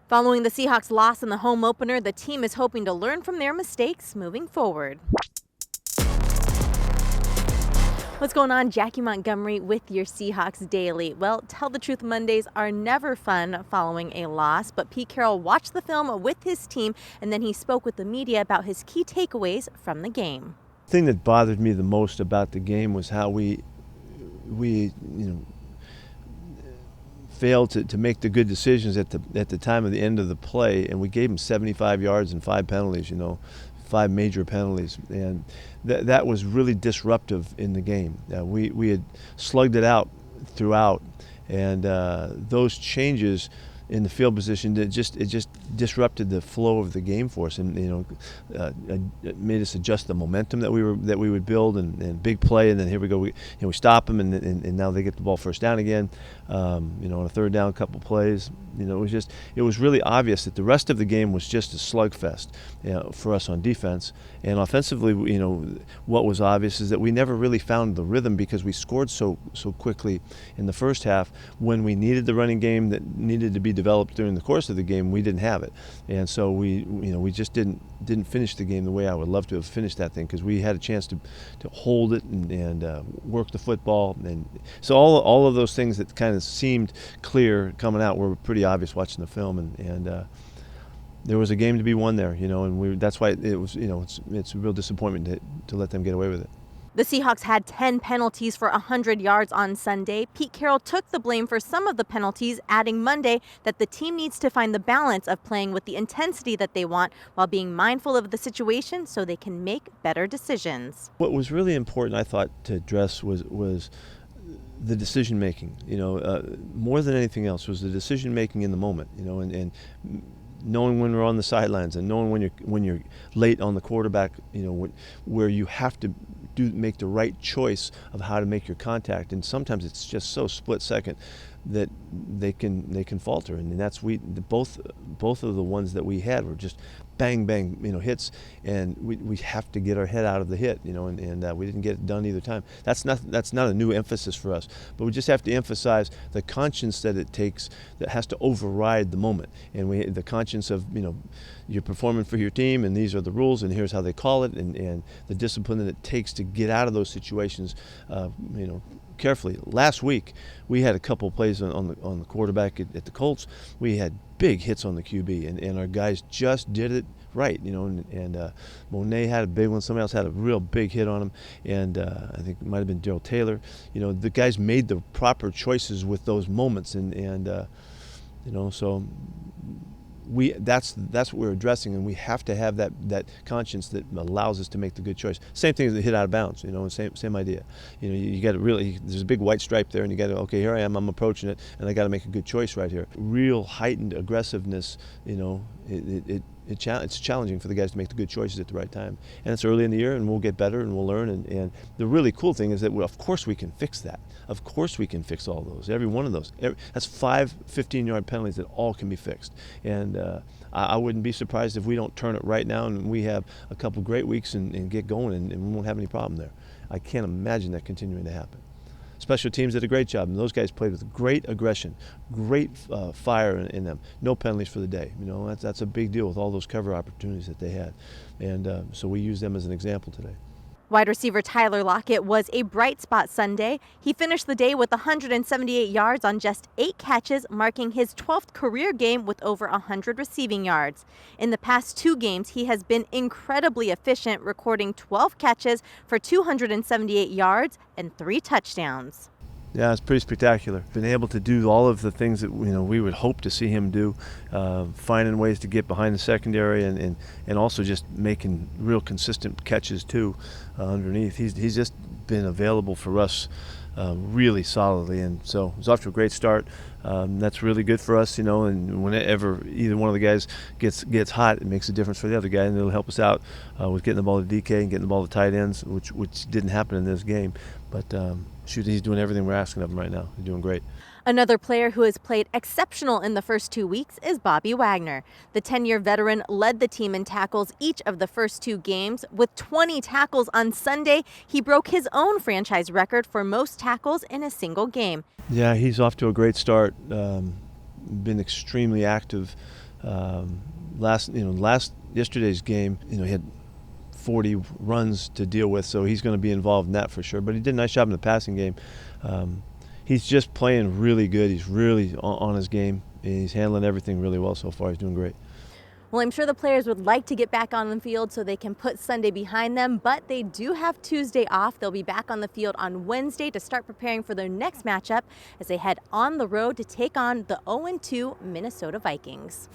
Following the Seahawks' loss in the home opener, the team is hoping to learn from their mistakes moving forward. What's going on? Jackie Montgomery with your Seahawks Daily. Well, Tell the Truth Mondays are never fun following a loss, but Pete Carroll watched the film with his team, and then he spoke with the media about his key takeaways from the game. The thing that bothered me the most about the game was how we failed to make the good decisions at the time of the end of the play, and we gave them 75 yards and 5 penalties, 5 major penalties, and that was really disruptive in the game. We had slugged it out throughout, and those changes in the field position, it just disrupted the flow of the game for us, and it made us adjust the momentum that we would build, and big play, and then here we go, we stop them, and now they get the ball first down again, on a third down, couple plays. It was really obvious that the rest of the game was just a slugfest for us on defense, and offensively, what was obvious is that we never really found the rhythm because we scored so quickly in the first half. When we needed the running game that needed to be developed during the course of the game, we didn't have it, and so we just didn't finish the game the way I would love to have finished that thing, because we had a chance to hold it and work the football, and so all of those things that kind of seemed clear coming out were pretty obvious watching the film, and there was a game to be won there, and that's why it was, it's a real disappointment to let them get away with it. The Seahawks had 10 penalties for 100 yards on Sunday. Pete Carroll took the blame for some of the penalties, adding Monday that the team needs to find the balance of playing with the intensity that they want while being mindful of the situation so they can make better decisions. What was really important, I thought, to address was the decision making. More than anything else was the decision making in the moment. And knowing when we're on the sidelines, and knowing when you're late on the quarterback. Where you have to make the right choice of how to make your contact, and sometimes it's just so split second that they can falter, and that's both of the ones that we had were just bang bang hits, and we have to get our head out of the hit, and we didn't get it done either time. That's not a new emphasis for us, but we just have to emphasize the conscience that it takes, that has to override the moment, and the conscience of you're performing for your team, and these are the rules, and here's how they call it, and the discipline that it takes to get out of those situations, carefully. Last week we had a couple plays on the quarterback at the Colts. We had big hits on the QB, and our guys just did it right, and Monet had a big one. Somebody else had a real big hit on him, and I think it might have been Daryl Taylor. The guys made the proper choices with those moments, and so that's what we're addressing, and we have to have that conscience that allows us to make the good choice. Same thing as the hit out of bounds, same idea. You got to really, there's a big white stripe there, and you got to, okay, here I am, I'm approaching it, and I got to make a good choice right here. Real heightened aggressiveness, it's challenging for the guys to make the good choices at the right time, and it's early in the year, and we'll get better and we'll learn, and the really cool thing is that of course we can fix that. Of course we can fix all those, every one of those. That's 5 15-yard penalties that all can be fixed, and I wouldn't be surprised if we don't turn it right now and we have a couple great weeks and get going, and we won't have any problem there. I can't imagine that continuing to happen. Special teams did a great job, and those guys played with great aggression, great fire in them. No penalties for the day. That's a big deal with all those cover opportunities that they had, and so we use them as an example today. Wide receiver Tyler Lockett was a bright spot Sunday. He finished the day with 178 yards on just 8 catches, marking his 12th career game with over 100 receiving yards. In the past 2 games, he has been incredibly efficient, recording 12 catches for 278 yards and 3 touchdowns. Yeah, it's pretty spectacular. Been able to do all of the things that we would hope to see him do, finding ways to get behind the secondary, and also just making real consistent catches too underneath. He's just been available for us really solidly, and so he's off to a great start. That's really good for us, and whenever either one of the guys gets hot, it makes a difference for the other guy, and it'll help us out with getting the ball to DK and getting the ball to tight ends, which didn't happen in this game. But he's doing everything we're asking of him right now. He's doing great. Another player who has played exceptional in the first 2 weeks is Bobby Wagner. The 10-year veteran led the team in tackles each of the first 2 games. With 20 tackles on Sunday, he broke his own franchise record for most tackles in a single game. Yeah, he's off to a great start. Been extremely active Yesterday's game, he had 40 runs to deal with, so he's going to be involved in that for sure. But he did a nice job in the passing game. He's just playing really good. He's really on his game, and he's handling everything really well so far. He's doing great. Well, I'm sure the players would like to get back on the field so they can put Sunday behind them, but they do have Tuesday off. They'll be back on the field on Wednesday to start preparing for their next matchup as they head on the road to take on the 0-2 Minnesota Vikings.